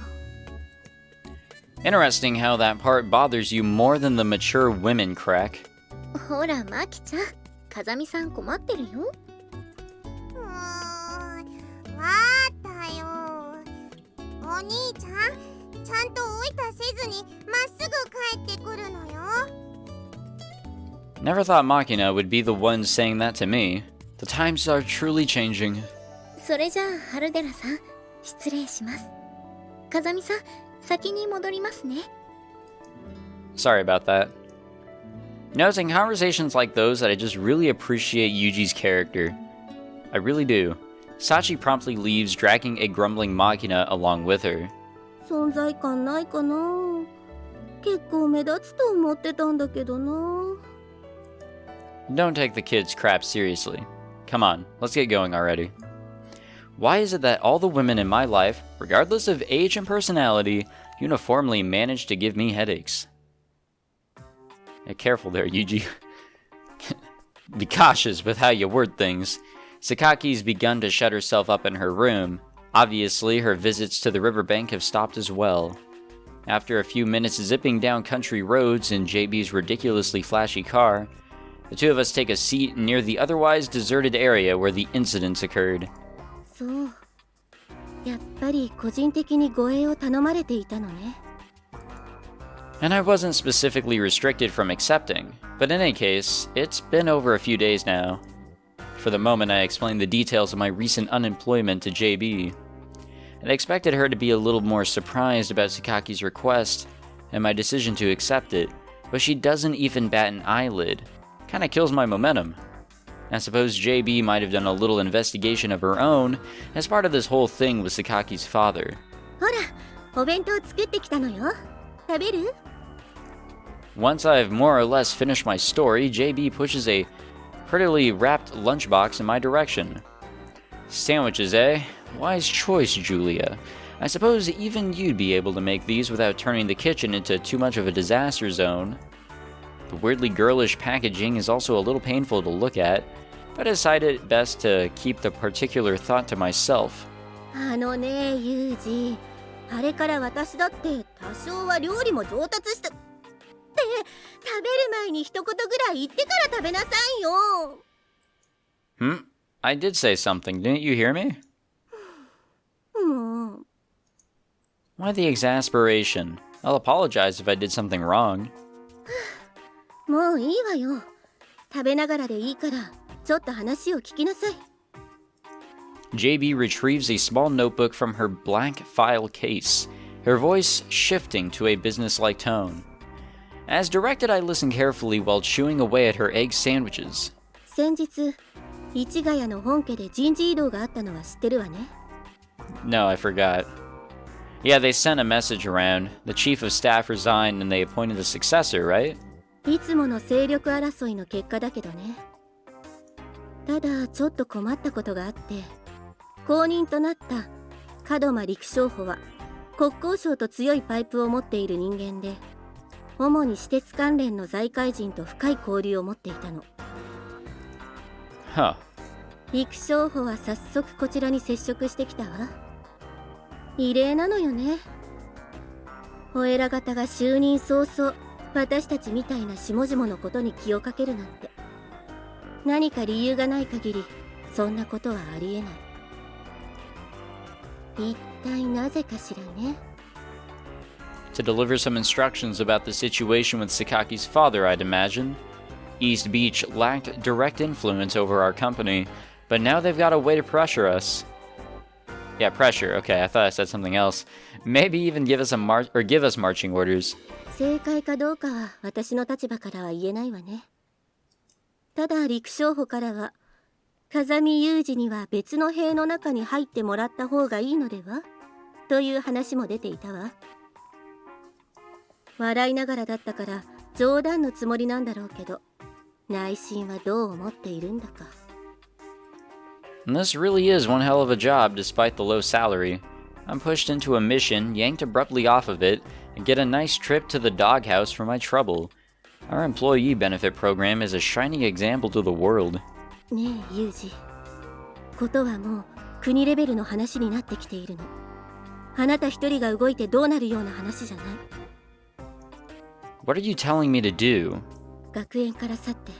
Interesting how that part bothers you more than the mature women crack. ほら、マキちゃん、風見さん困ってるよ。わったよ。お兄ちゃん、ちゃんとおいたせずにまっすぐ帰ってくるのよ。 Never thought Makina would be the one saying that to me. The times are truly changing. それじゃあ、春寺さん、失礼します。風見さん、先に戻りますね。 Sorry about that. Noticing conversations like those that I just really appreciate Yuji's character. I really do. Sachi promptly leaves, dragging a grumbling Makina along with her. 存在感ないかな。結構目立つと思ってたんだけどな。 Don't take the kid's crap seriously. Come on, let's get going already. Why is it that all the women in my life, regardless of age and personality, uniformly manage to give me headaches? Yeah, careful there, Yuji. Be cautious with how you word things. Sakaki's begun to shut herself up in her room. Obviously, her visits to the riverbank have stopped as well. After a few minutes zipping down country roads in JB's ridiculously flashy car, the two of us take a seat near the otherwise deserted area where the incidents occurred. そう。やっぱり個人的に護衛を頼まれていたのね。 And I wasn't specifically restricted from accepting, but in any case, it's been over a few days now. For the moment, I explained the details of my recent unemployment to JB. I expected her to be a little more surprised about Sakaki's request and my decision to accept it, but she doesn't even bat an eyelid. Kinda kills my momentum. I suppose JB might have done a little investigation of her own as part of this whole thing with Sakaki's father. ほら、お弁当作ってきたのよ。食べる？ Once I've more or less finished my story, JB pushes a prettily wrapped lunchbox in my direction. Sandwiches, eh? Wise choice, Julia. I suppose even you'd be able to make these without turning the kitchen into too much of a disaster zone. The weirdly girlish packaging is also a little painful to look at, but I decided best to keep the particular thought to myself. あのね、ユージ。あれから私だって多少は料理も上達した。って食べる前に一言ぐらい言ってから食べなさいよ。 I did say something, didn't you hear me? もう。 Why the exasperation? I'll apologize if I did something wrong. もういいわよ。食べながらでいいから、ちょっと話を聞きなさい。 JB retrieves a small notebook from her black file case, her voice shifting to a businesslike tone. As directed, I listen carefully while chewing away at her egg sandwiches. 先日、市ヶ谷の本家で人事異動があったのは知ってるわね。 No, I forgot. Yeah, they sent a message around. The chief of staff resigned and they appointed a successor, right? いつもの勢力争いの結果だけどね。ただちょっと困ったことがあって、後任となった門間陸将補は国交省と強いパイプを持っている人間で、主に私鉄関連の財界人と深い交流を持っていたの。Huh. 陸将補は早速こちらに接触してきたわ。異例なのよね。お偉方が就任早々、私たちみたいな下々のことに気をかけるなんて。何か理由がない限りそんなことはありえない。一体なぜかしらね。To deliver some instructions about the situation with Sakaki's father, I'd imagine. East Beach lacked direct influence over our company, but now they've got a way to pressure us. Yeah, pressure. Okay, I thought I said something else. Maybe even give us marching orders. 正解かどうかは私の立場からは言えないわね。ただ陸将補からは、風見雄二には別の兵の中に入ってもらった方がいいのではという話も出ていたわ。笑いながらだったから冗談のつもりなんだろうけど、内心はどう思っているんだか。And this really is one hell of a job despite the low salary. I'm pushed into a mission, yanked abruptly off of it, and get a nice trip to the doghouse for my trouble. Our employee benefit program is a shining example to the world. ねえ、ユージ。ことはもう国レベルの話になってきているの。あなた一人が動いてどうなるような話じゃない。What are you telling me to do? 学園から去って、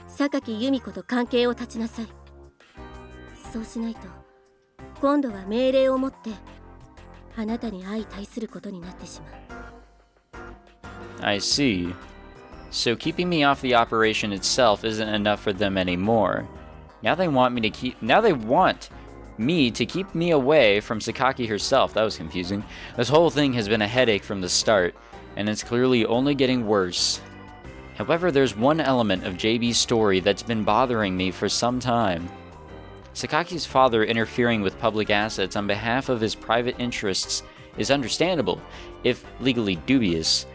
榊由美子と関係を断ちなさい。そうしないと、今度は命令をもって、あなたに相対することになってしまう。I see. So keeping me off the operation itself isn't enough for them anymore. Now they want me to keep me away from Sakaki herself. That was confusing. This whole thing has been a headache from the start, and it's clearly only getting worse. However, there's one element of JB's story that's been bothering me for some time. Sakaki's father interfering with public assets on behalf of his private interests is understandable, if legally dubious,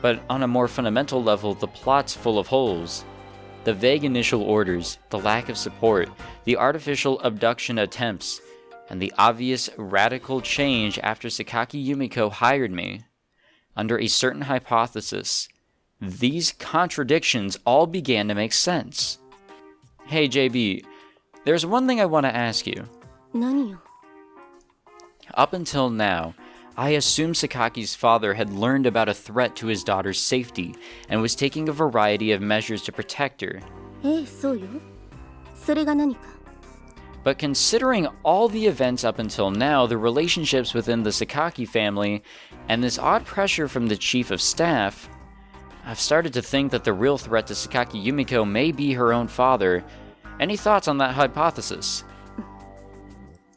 but on a more fundamental level, the plot's full of holes. The vague initial orders, the lack of support, the artificial abduction attempts, and the obvious radical change after Sakaki Yumiko hired me. Under a certain hypothesis, these contradictions all began to make sense. Hey JB, there's one thing I want to ask you. 何よ。 Up until now, I assumed Sakaki's father had learned about a threat to his daughter's safety and was taking a variety of measures to protect her. そうよ。それが何か。But considering all the events up until now, the relationships within the Sakaki family, and this odd pressure from the chief of staff, I've started to think that the real threat to Sakaki Yumiko may be her own father. Any thoughts on that hypothesis?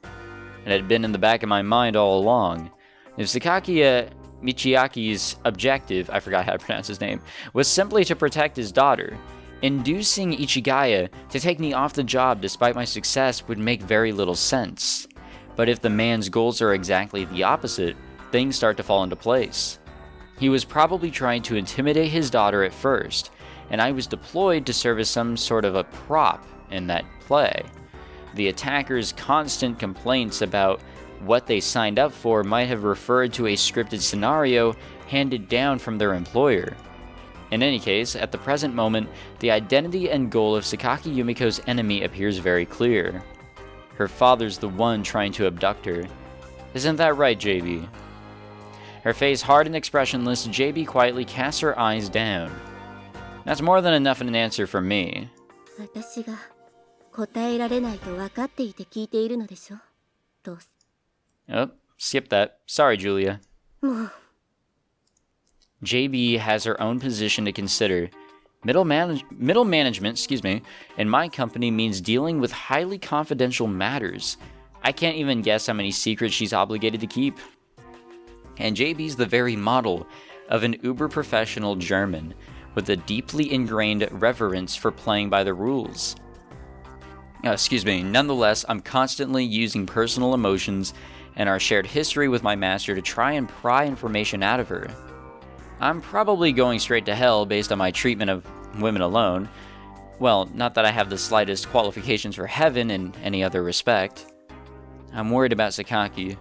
It had been in the back of my mind all along. If Sakaki Michiaki's objective, I forgot how to pronounce his name, was simply to protect his daughter, inducing Ichigaya to take me off the job despite my success would make very little sense. But if the man's goals are exactly the opposite, things start to fall into place. He was probably trying to intimidate his daughter at first, and I was deployed to serve as some sort of a prop in that play. The attackers' constant complaints about what they signed up for might have referred to a scripted scenario handed down from their employer. In any case, at the present moment, the identity and goal of Sakaki Yumiko's enemy appears very clear. Her father's the one trying to abduct her. Isn't that right, JB? Her face hard and expressionless, JB quietly casts her eyes down. That's more than enough an answer for me. 私が答えられないと分かっていて聞いているのでしょ。どうす。Oh, skip that. Sorry, Julia. もう。 JB has her own position to consider. Middle management, in my company means dealing with highly confidential matters. I can't even guess how many secrets she's obligated to keep. And JB's the very model of an uber-professional German with a deeply ingrained reverence for playing by the rules. Nonetheless, I'm constantly using personal emotions and our shared history with my master to try and pry information out of her. I'm probably going straight to hell based on my treatment of women alone. Well, not that I have the slightest qualifications for heaven in any other respect. I'm worried about Sakaki.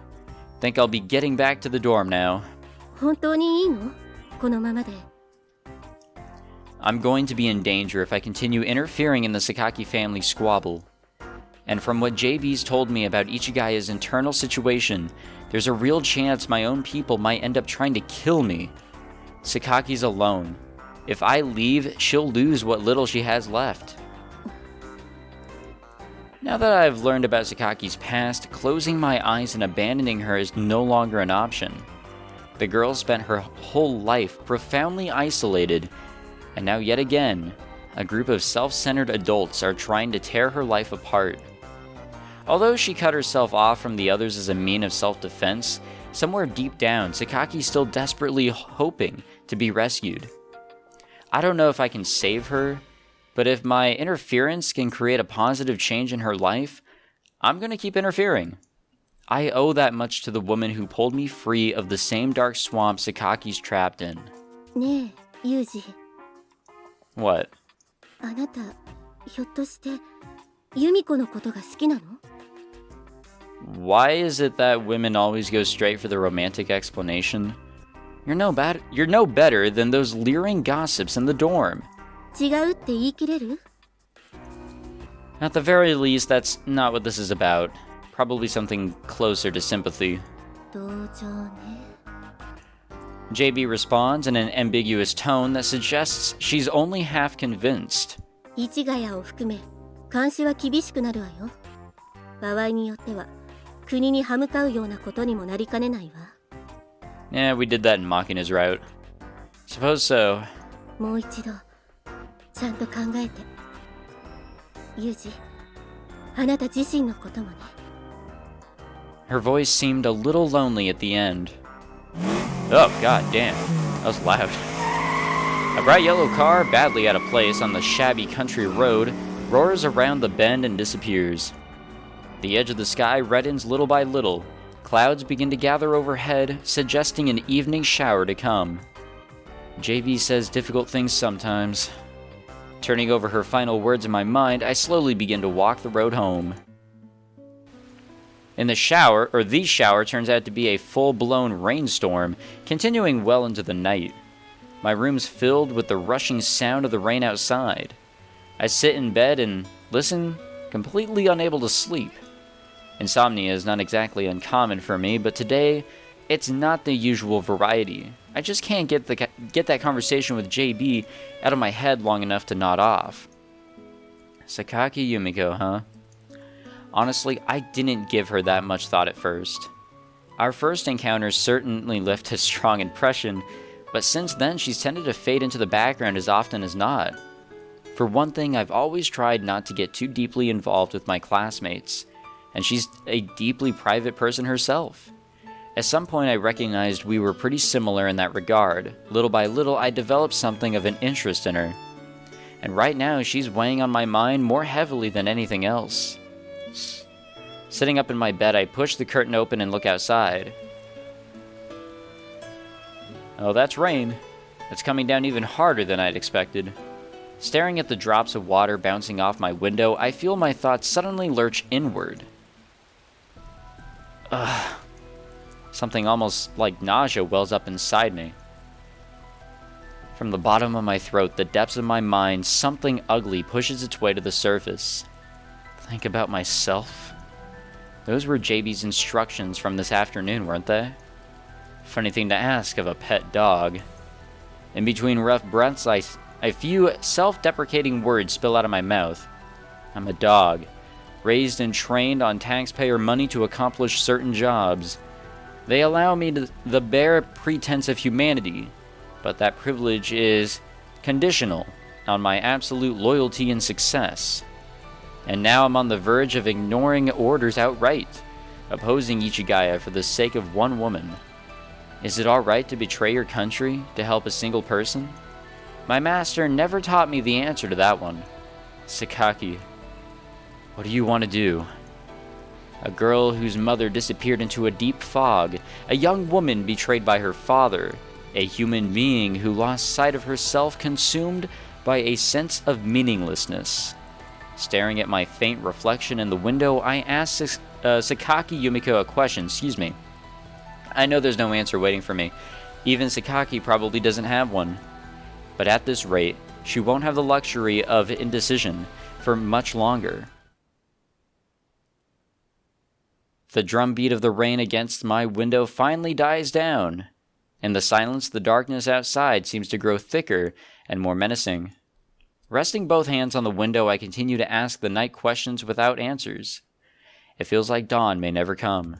Think I'll be getting back to the dorm now. 本当にいいの？このままで。I'm going to be in danger if I continue interfering in the Sakaki family squabble. And from what JB's told me about Ichigaya's internal situation, there's a real chance my own people might end up trying to kill me. Sakaki's alone. If I leave, she'll lose what little she has left. Now that I've learned about Sakaki's past, closing my eyes and abandoning her is no longer an option. The girl spent her whole life profoundly isolated, and now yet again, a group of self-centered adults are trying to tear her life apart. Although she cut herself off from the others as a mean of self-defense, somewhere deep down, Sakaki's still desperately hoping to be rescued. I don't know if I can save her, but if my interference can create a positive change in her life, I'm gonna keep interfering. I owe that much to the woman who pulled me free of the same dark swamp Sakaki's trapped in. ねえ、ユージ。 What? あなた、ひょっとしてユミコのことが好きなの？ Why is it that women always go straight for the romantic explanation? You're no better than those leering gossips in the dorm. 違うって言い切れる？ At the very least, that's not what this is about. Probably something closer to sympathy. 同情ね。 JB responds in an ambiguous tone that suggests she's only half convinced. 市ヶ谷を含め監視は厳しくなるわよ。場合によっては国に歯向かうようなことにもなりかねないわ。 Yeah, we did that in Makina's route. Suppose so. もう一度ちゃんと考えて。ユージ、あなた自身のこともね。 Her voice seemed a little lonely at the end. Oh, god damn. That was loud. A bright yellow car, badly out of place on the shabby country road, roars around the bend and disappears. The edge of the sky reddens little by little. Clouds begin to gather overhead, suggesting an evening shower to come. JB says difficult things sometimes. Turning over her final words in my mind, I slowly begin to walk the road home. The shower turns out to be a full-blown rainstorm, continuing well into the night. My room's filled with the rushing sound of the rain outside. I sit in bed and listen, completely unable to sleep. Insomnia is not exactly uncommon for me, but today, it's not the usual variety. I just can't get that conversation with JB out of my head long enough to nod off. Sakaki Yumiko, huh? Honestly, I didn't give her that much thought at first. Our first encounter certainly left a strong impression, but since then she's tended to fade into the background as often as not. For one thing, I've always tried not to get too deeply involved with my classmates, and she's a deeply private person herself. At some point I recognized we were pretty similar in that regard. Little by little I developed something of an interest in her. And right now she's weighing on my mind more heavily than anything else. Sitting up in my bed, I push the curtain open and look outside. Oh, that's rain. It's coming down even harder than I'd expected. Staring at the drops of water bouncing off my window, I feel my thoughts suddenly lurch inward. Ugh. Something almost like nausea wells up inside me. From the bottom of my throat, the depths of my mind, something ugly pushes its way to the surface. Think about myself? Those were JB's instructions from this afternoon, weren't they? Funny thing to ask of a pet dog. In between rough breaths, a few self-deprecating words spill out of my mouth. I'm a dog, raised and trained on taxpayer money to accomplish certain jobs. They allow me the bare pretense of humanity, but that privilege is conditional on my absolute loyalty and success. And now I'm on the verge of ignoring orders outright, opposing Ichigaya for the sake of one woman. Is it alright to betray your country to help a single person? My master never taught me the answer to that one. Sakaki, what do you want to do? A girl whose mother disappeared into a deep fog, a young woman betrayed by her father, a human being who lost sight of herself, consumed by a sense of meaninglessness. Staring at my faint reflection in the window, I asked Sakaki Yumiko a question. I know there's no answer waiting for me. Even Sakaki probably doesn't have one. But at this rate, she won't have the luxury of indecision for much longer. The drumbeat of the rain against my window finally dies down. In the silence, the darkness outside seems to grow thicker and more menacing. Resting both hands on the window, I continue to ask the night questions without answers. It feels like dawn may never come.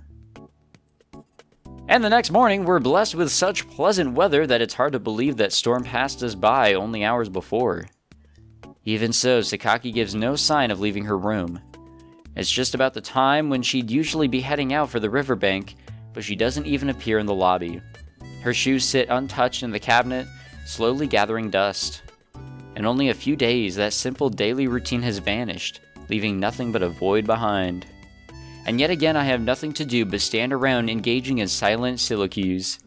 And the next morning, we're blessed with such pleasant weather that it's hard to believe that storm passed us by only hours before. Even so, Sakaki gives no sign of leaving her room. It's just about the time when she'd usually be heading out for the riverbank, but she doesn't even appear in the lobby. Her shoes sit untouched in the cabinet, slowly gathering dust. In only a few days, that simple daily routine has vanished, leaving nothing but a void behind. And yet again, I have nothing to do but stand around engaging in silent soliloquies.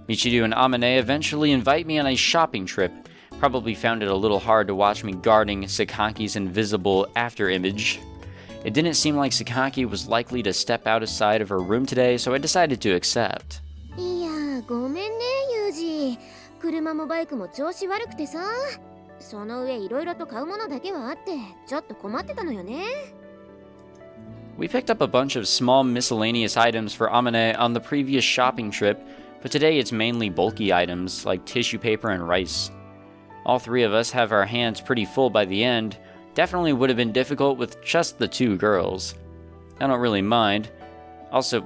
Michiru and Amane eventually invite me on a shopping trip. Probably found it a little hard to watch me guarding Sakaki's invisible afterimage. It didn't seem like Sakaki was likely to step outside of her room today, so I decided to accept. いやごめんねユージ。車もバイクも調子悪くてさ。その上いろいろと買うものだけはあってちょっと困ってたのよね。We picked up a bunch of small miscellaneous items for Amane on the previous shopping trip, but today it's mainly bulky items like tissue paper and rice. All three of us have our hands pretty full by the end. Definitely would have been difficult with just the two girls. I don't really mind. Also,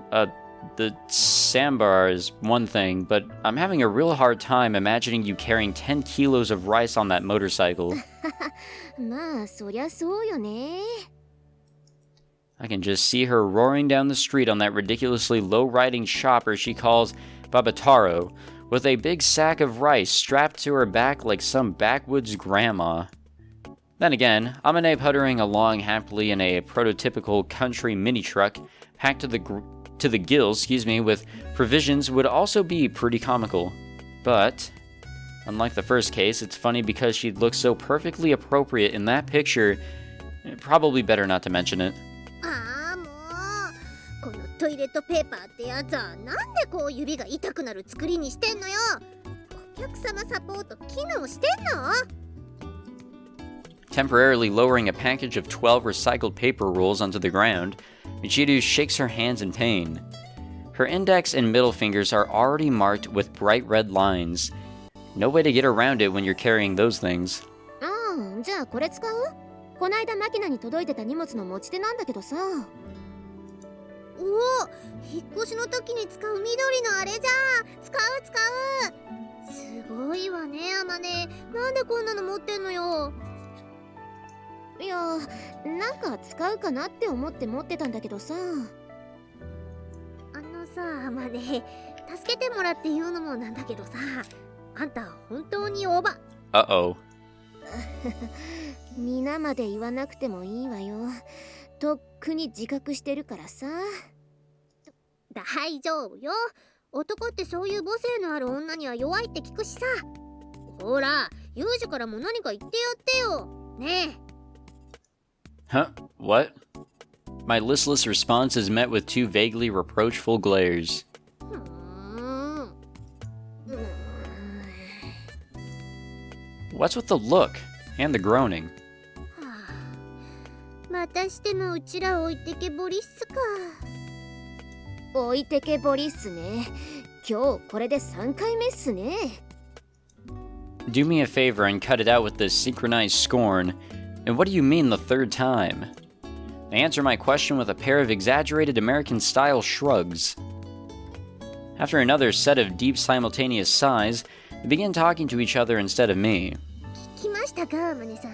the sambar is one thing, but I'm having a real hard time imagining you carrying 10 kilos of rice on that motorcycle. まあそりゃそうよね。I can just see her roaring down the street on that ridiculously low-riding chopper she calls Babataro, with a big sack of rice strapped to her back like some backwoods grandma. Then again, Amane puttering along happily in a prototypical country mini-truck, packed to the gills, with provisions would also be pretty comical. But, unlike the first case, it's funny because she'd look so perfectly appropriate in that picture, probably better not to mention it. ああもうこのトイレットペーパーってやつはなんでこう指が痛くなる作りにしてんのよ。お客様サポート機能してんの？ Temporarily lowering a package of 12 recycled paper rolls onto the ground, Michiru shakes her hands in pain. Her index and middle fingers are already marked with bright red lines. No way to get around it when you're carrying those things. ああ、じゃあこれ使う？こないだマキナに届いてた荷物の持ち手なんだけどさ。おお、引っ越しの時に使う緑のあれじゃん。使う。すごいわね、アマネ。なんでこんなの持ってんのよ。いや、なんか使うかなって思って持ってたんだけどさ。あのさ、アマネ、助けてもらって言うのもなんだけどさ、あんた本当にUh-oh. 皆まで言わなくてもいいわよ。とっくに自覚してるからさ。大丈夫よ。男ってそういう母性のある女には弱いって聞くしさ。ほら、ユージからも何か言ってやってよ。ねえ。Huh? What? My listless response is met with two vaguely reproachful glares. What's with the look and the groaning? またしてもうちら置いてけぼりっすか。置いてけぼりっすね。今日これで3回目っすね。Do me a favor and cut it out with this synchronized scorn. And what do you mean the third time? They answer my question with a pair of exaggerated American-style shrugs. After another set of deep simultaneous sighs, they begin talking to each other instead of me. 聞きましたか、マネさん。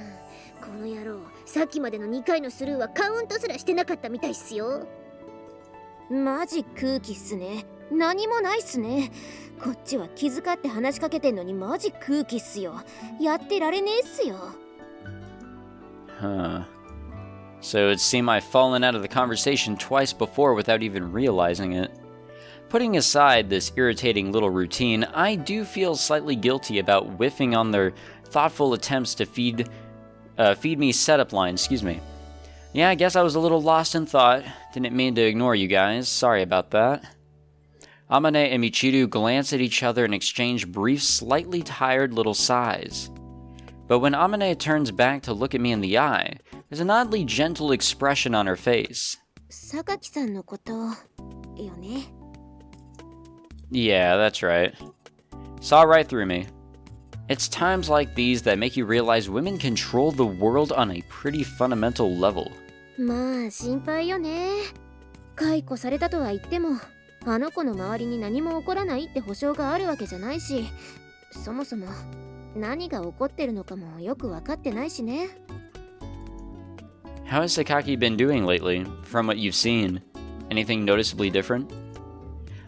この野郎、さっきまでの2回のスルーはカウントすらしてなかったみたいっすよ。マジ空気っすね。何もないっすね。こっちは気遣って話しかけてんのにマジ空気っすよ。やってられねえっすよ。Huh. So it seemed I've fallen out of the conversation twice before without even realizing it. Putting aside this irritating little routine, I do feel slightly guilty about whiffing on their thoughtful attempts to feed me setup lines, Yeah, I guess I was a little lost in thought. Didn't mean to ignore you guys. Sorry about that. Amane and Michiru glance at each other and exchange brief, slightly tired little sighs. But when Amane turns back to look at me in the eye, there's an oddly gentle expression on her face. Sakaki-sanのことよね。 Yeah, that's right. Saw right through me. It's times like these that make you realize women control the world on a pretty fundamental level. まあ心配よね。解雇されたとは言っても、あの子の周りに何も起こらないって保証があるわけじゃないし、そもそも何が起こってるのかもよく分かってないしね。How has Sakaki been doing lately, from what you've seen? Anything noticeably different?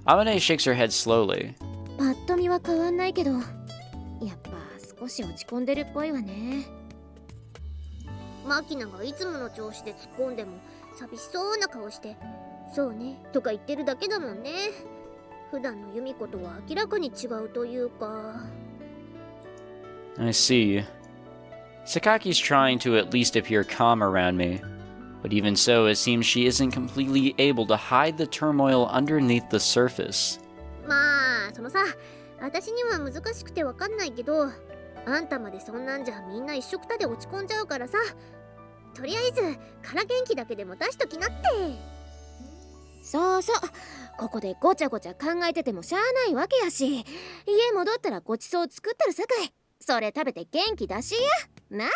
Amane shakes her head slowly. パッと見は変わんないけど、やっぱ少し落ち込んでるっぽいわね。マキナがいつもの調子で突っ込んでも寂しそうな顔して「そうね」とか言ってるだけだもんね。普段のユミコとは明らかに違うというか。I see. Sakaki's trying to at least appear calm around me, but even so, it seems she isn't completely able to hide the turmoil underneath the surface. まあそのさ、私には難しくてわかんないけど、あんたまでそんなんじゃみんな一緒くたで落ち込んじゃうからさ、とりあえずから元気だけでも出しときなって。そうそう、ここでごちゃごちゃ考えててもしゃあないわけやし、家戻ったらごちそう作ったるさかい、それ食べて元気出しやな。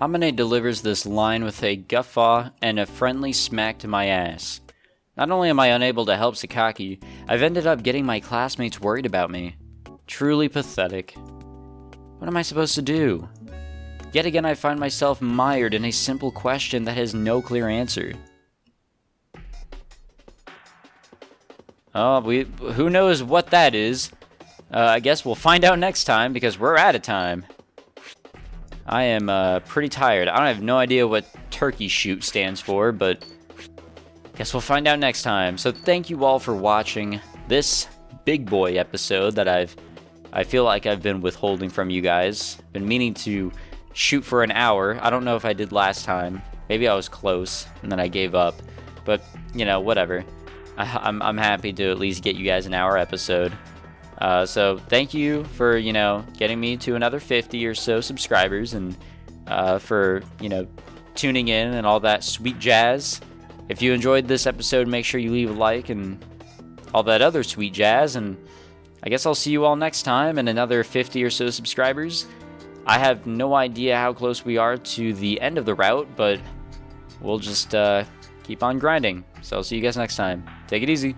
Amane delivers this line with a guffaw and a friendly smack to my ass. Not only am I unable to help Sakaki, I've ended up getting my classmates worried about me. Truly pathetic. What am I supposed to do? Yet again, I find myself mired in a simple question that has no clear answer. Oh, who knows what that is? I guess we'll find out next time because we're out of time. I am pretty tired. I have no idea what turkey shoot stands for, but guess we'll find out next time. So thank you all for watching this big boy episode that I feel like I've been withholding from you guys. Been meaning to shoot for an hour. I don't know if I did last time. Maybe I was close and then I gave up. But, you know, whatever. I'm happy to at least get you guys an hour episode. So thank you for, you know, getting me to another 50 or so subscribers and for, you know, tuning in and all that sweet jazz. If you enjoyed this episode, make sure you leave a like and all that other sweet jazz. And I guess I'll see you all next time and another 50 or so subscribers. I have no idea how close we are to the end of the route, but we'll just keep on grinding. So I'll see you guys next time. Take it easy.